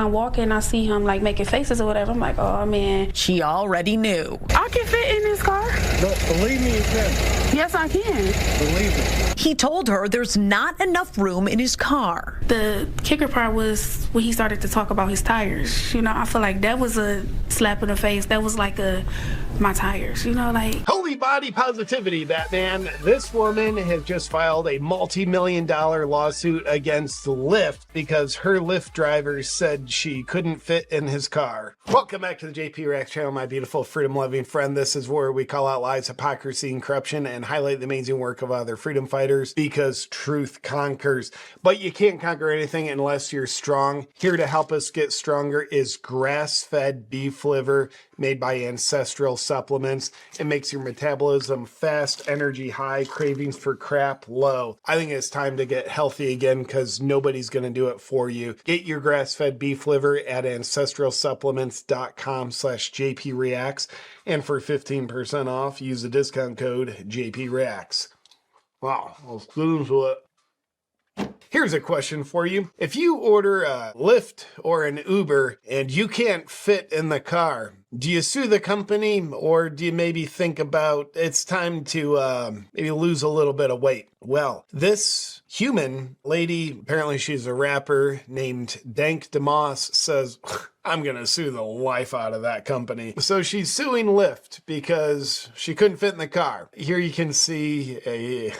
I'm walking, I see him like making faces or whatever. I'm like, oh man. She already knew. I can fit in this car. But believe me, you can. Yes, I can. Believe me. He told her there's not enough room in his car. The kicker part was when he started to talk about his tires. You know, I feel like that was a slap in the face. That was like my tires, you know, like. Holy body positivity, Batman. This woman has just filed a multi-million-dollar lawsuit against Lyft because her Lyft driver said she couldn't fit in his car. Welcome back to the JP Reacts channel, my beautiful freedom-loving friend. This is where we call out lies, hypocrisy, and corruption and highlight the amazing work of other freedom fighters because truth conquers. But you can't conquer anything unless you're strong. Here to help us get stronger is grass-fed beef liver made by Ancestral Supplements. It makes your metabolism fast, energy high, cravings for crap low. I think it's time to get healthy again because nobody's going to do it for you. Get your grass-fed beef liver at ancestralsupplements.com/JPReacts. And for 15% off, use the discount code JPReacts. Wow, let's get into it. Here's a question for you. If you order a Lyft or an Uber and you can't fit in the car, do you sue the company or do you maybe think about it's time to maybe lose a little bit of weight? Well, this human lady, apparently she's a rapper named Dank Demoss, says, I'm going to sue the life out of that company. So she's suing Lyft because she couldn't fit in the car. Here you can see a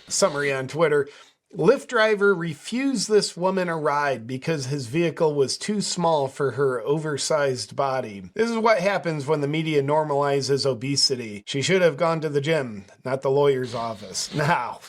summary on Twitter. Lyft driver refused this woman a ride because his vehicle was too small for her oversized body. This is what happens when the media normalizes obesity. She should have gone to the gym, not the lawyer's office. Now,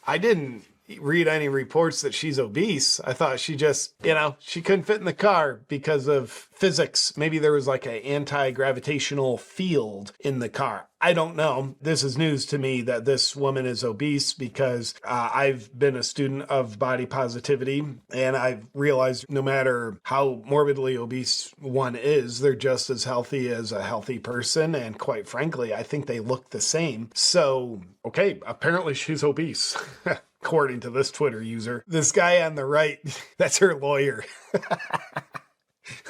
I didn't read any reports that she's obese. I thought she just, she couldn't fit in the car because of physics. Maybe there was like an anti-gravitational field in the car. I don't know. This is news to me that this woman is obese because I've been a student of body positivity and I've realized no matter how morbidly obese one is, they're just as healthy as a healthy person. And quite frankly, I think they look the same. So, okay, apparently she's obese. According to this Twitter user. This guy on the right, that's her lawyer.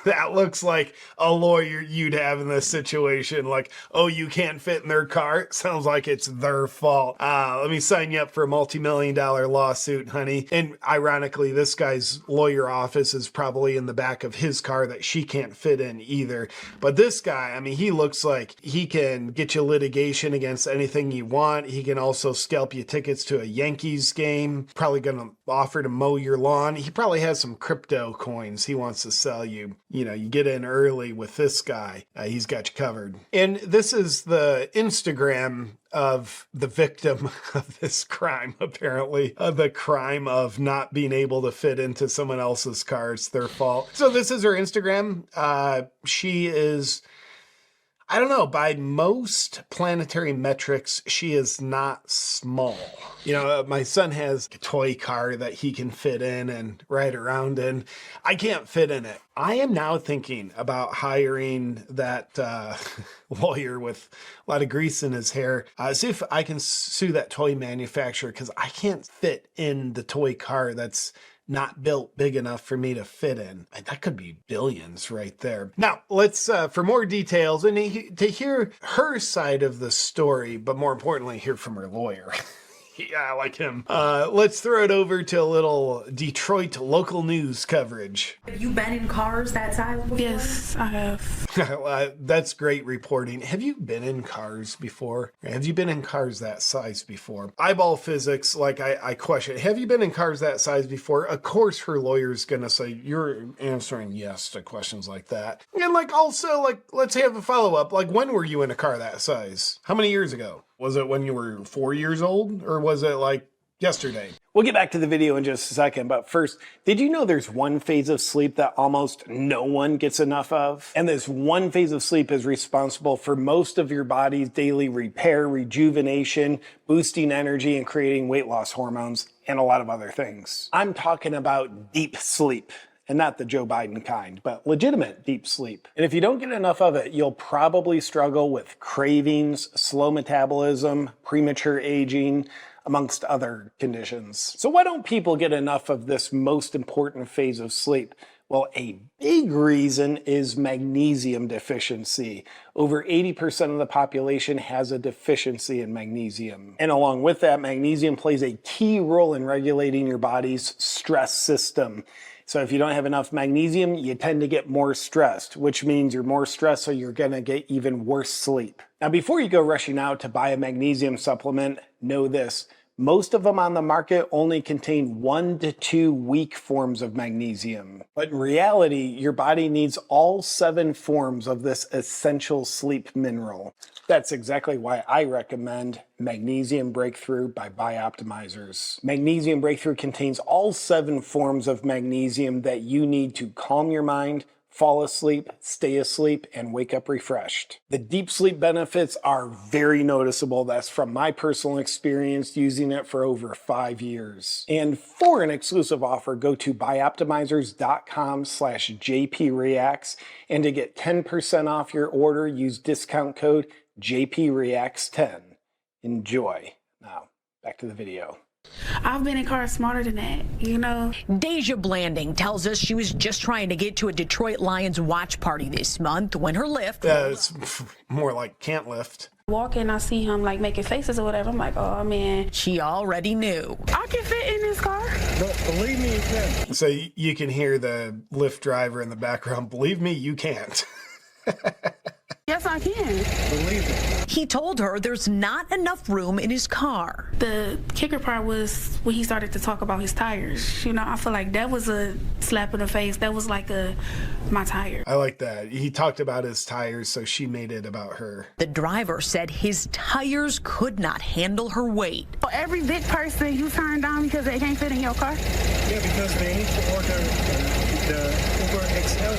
That looks like a lawyer you'd have in this situation. Like, oh, you can't fit in their car? Sounds like it's their fault. Let me sign you up for a multi-million-dollar lawsuit, honey. And ironically, this guy's lawyer office is probably in the back of his car that she can't fit in either. But this guy, I mean, he looks like he can get you litigation against anything you want. He can also scalp you tickets to a Yankees game. Probably gonna offer to mow your lawn. He probably has some crypto coins he wants to sell you. You know, you get in early with this guy. He's got you covered. And this is the Instagram of the victim of this crime, apparently. The crime of not being able to fit into someone else's car. It's their fault. So this is her Instagram. She is, I don't know, by most planetary metrics, she is not small. You know, my son has a toy car that he can fit in and ride around in. I can't fit in it. I am now thinking about hiring that lawyer with a lot of grease in his hair. See if I can sue that toy manufacturer because I can't fit in the toy car that's not built big enough for me to fit in. That could be billions right there. Now, let's, for more details and to hear her side of the story, but more importantly, hear from her lawyer. Yeah, I like him. Let's throw it over to a little Detroit local news coverage. Have you been in cars that size before? Yes, I have. That's great reporting. Have you been in cars before? Have you been in cars that size before? Eyeball physics, like I question. Have you been in cars that size before? Of course her lawyer's gonna say you're answering yes to questions like that. And like also, like, let's have a follow-up. Like, when were you in a car that size? How many years ago? Was it when you were 4 years old or was it like yesterday? We'll get back to the video in just a second, but first, did you know there's one phase of sleep that almost no one gets enough of? And this one phase of sleep is responsible for most of your body's daily repair, rejuvenation, boosting energy, and creating weight loss hormones, and a lot of other things. I'm talking about deep sleep. And not the Joe Biden kind, but legitimate deep sleep. And if you don't get enough of it, you'll probably struggle with cravings, slow metabolism, premature aging, amongst other conditions. So why don't people get enough of this most important phase of sleep? Well, a big reason is magnesium deficiency. Over 80% of the population has a deficiency in magnesium. And along with that, magnesium plays a key role in regulating your body's stress system. So if you don't have enough magnesium, you tend to get more stressed, which means you're more stressed, so you're gonna get even worse sleep. Now, before you go rushing out to buy a magnesium supplement, know this. Most of them on the market only contain 1 to 2 weak forms of magnesium. But in reality, your body needs all 7 forms of this essential sleep mineral. That's exactly why I recommend Magnesium Breakthrough by Bioptimizers. Magnesium Breakthrough contains all 7 forms of magnesium that you need to calm your mind, fall asleep, stay asleep, and wake up refreshed. The deep sleep benefits are very noticeable. That's from my personal experience using it for over 5 years. And for an exclusive offer, go to bioptimizers.com/JPReacts, and to get 10% off your order, use discount code JPReacts10. Enjoy. Now, back to the video. I've been in cars smarter than that, you know. Deja Blanding tells us she was just trying to get to a Detroit Lions watch party this month when her Lyft... It's more like can't lift. Walk in, I see him like making faces or whatever. I'm like, oh man. She already knew. I can fit in this car. But believe me, you can. So you can hear the Lyft driver in the background. Believe me, you can't. Yes, I can. Believe me. He told her there's not enough room in his car. The kicker part was when he started to talk about his tires. You know, I feel like that was a slap in the face. That was like my tire. I like that. He talked about his tires, so she made it about her. The driver said his tires could not handle her weight. For every big person you turn down because they can't fit in your car? Yeah, because they need to order the Uber XL.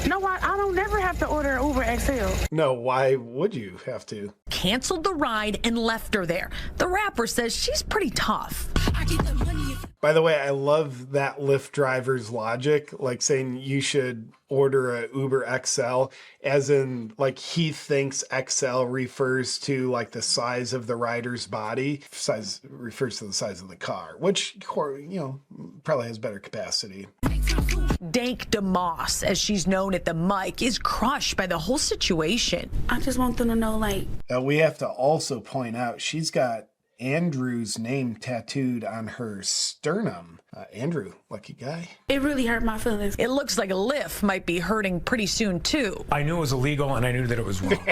You know what? I don't never have to order an Uber XL. No, why would you have to? Canceled the ride and left her there. The rapper says she's pretty tough. By the way, I love that Lyft driver's logic, like saying you should order a Uber XL, as in like he thinks XL refers to like the size of the rider's body. Size refers to the size of the car, which, you know, probably has better capacity. Dank Demoss, as she's known at the mic, is crushed by the whole situation. I just want them to know, like... We have to also point out she's got Andrew's name tattooed on her sternum. Andrew, lucky guy. It really hurt my feelings. It looks like a Lyft might be hurting pretty soon, too. I knew it was illegal, and I knew that it was wrong.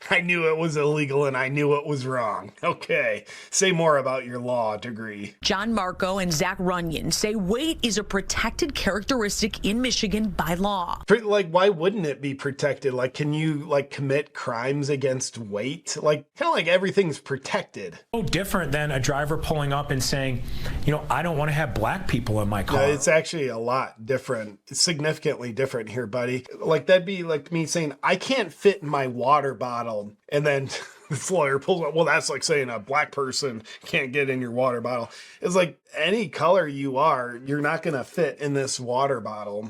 I knew it was illegal and I knew it was wrong. Okay, say more about your law degree. John Marco and Zach Runyon say weight is a protected characteristic in Michigan by law. Like, why wouldn't it be protected? Like, can you, like, commit crimes against weight? Like, kind of like everything's protected. No different than a driver pulling up and saying, you know, I don't want to have black people in my car. Yeah, it's actually a lot different. It's significantly different here, buddy. Like, that'd be like me saying, I can't fit in my water bottle. And then this lawyer pulls up, well, that's like saying a black person can't get in your water bottle. It's like any color you are, you're not going to fit in this water bottle.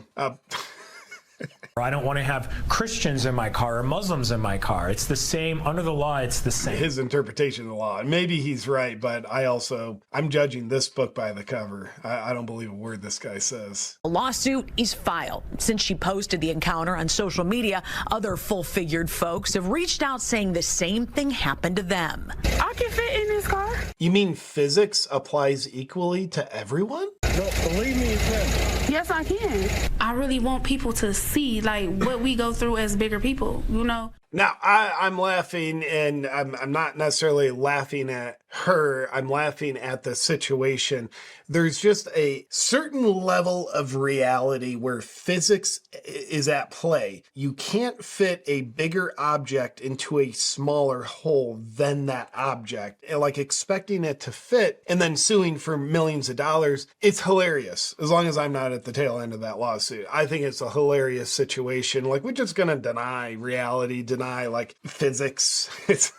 Or I don't want to have Christians in my car or Muslims in my car. It's the same. Under the law, it's the same. His interpretation of the law. And maybe he's right, but I'm judging this book by the cover. I don't believe a word this guy says. A lawsuit is filed. Since she posted the encounter on social media, other full-figured folks have reached out saying the same thing happened to them. I can fit in this car. You mean physics applies equally to everyone? No, believe me, you can. Yes, I can. I really want people to see like what we go through as bigger people, you know? Now, I'm laughing, and I'm not necessarily laughing at her. I'm laughing at the situation. There's just a certain level of reality where physics is at play. You can't fit a bigger object into a smaller hole than that object. And like expecting it to fit and then suing for millions of dollars, it's hilarious. As long as I'm not at the tail end of that lawsuit. I think it's a hilarious situation. Like, we're just going to deny reality, deny like physics. It's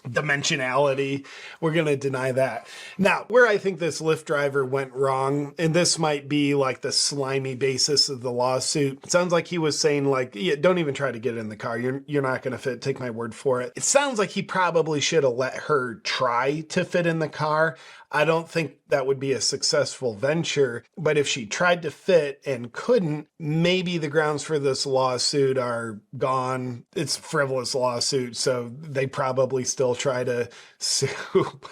dimensionality. We're going to deny that. Now, where I think this Lyft driver went wrong, and this might be like the slimy basis of the lawsuit. It sounds like he was saying like, yeah, don't even try to get in the car. You're not going to fit. Take my word for it. It sounds like he probably should have let her try to fit in the car. I don't think that would be a successful venture. But if she tried to fit and couldn't, maybe the grounds for this lawsuit are gone. It's a frivolous lawsuit, so they probably still try to sue.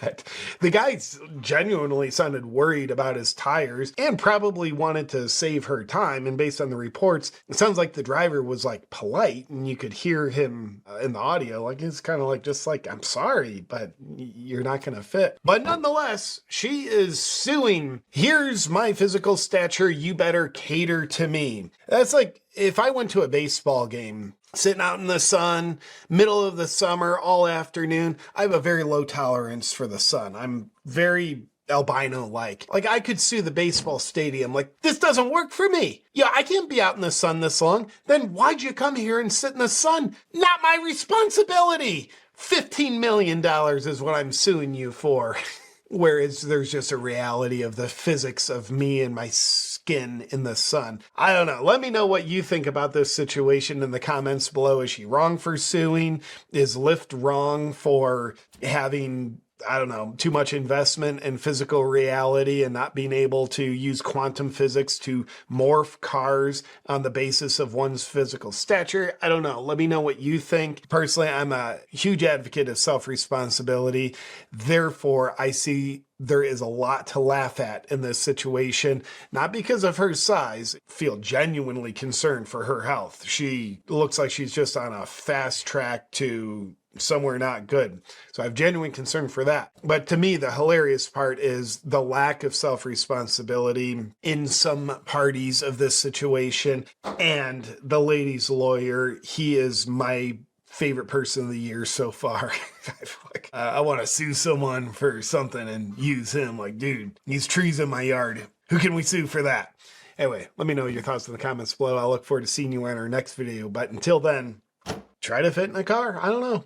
But the guy genuinely sounded worried about his tires and probably wanted to save her time. And based on the reports, it sounds like the driver was like polite, and you could hear him in the audio. Like, it's kind of like, just like, I'm sorry, but you're not going to fit. But nonetheless, she is suing. Here's my physical stature. You better cater to me. That's like if I went to a baseball game, sitting out in the sun, middle of the summer, all afternoon. I have a very low tolerance for the sun. I'm very albino-like. Like, I could sue the baseball stadium. Like, this doesn't work for me. Yeah, I can't be out in the sun this long. Then why'd you come here and sit in the sun? Not my responsibility. $15 million is what I'm suing you for. Whereas there's just a reality of the physics of me and my skin in the sun. I don't know. Let me know what you think about this situation in the comments below. Is she wrong for suing? Is Lyft wrong for having, I don't know, too much investment in physical reality and not being able to use quantum physics to morph cars on the basis of one's physical stature? I don't know. Let me know what you think. Personally, I'm a huge advocate of self-responsibility. Therefore, I see there is a lot to laugh at in this situation, not because of her size. I feel genuinely concerned for her health. She looks like she's just on a fast track to somewhere not good. So I have genuine concern for that. But to me, the hilarious part is the lack of self-responsibility in some parties of this situation. And the lady's lawyer, he is my favorite person of the year so far. I want to sue someone for something and use him. Like, dude, these trees in my yard. Who can we sue for that? Anyway, let me know your thoughts in the comments below. I look forward to seeing you in our next video. But until then, try to fit in a car. I don't know.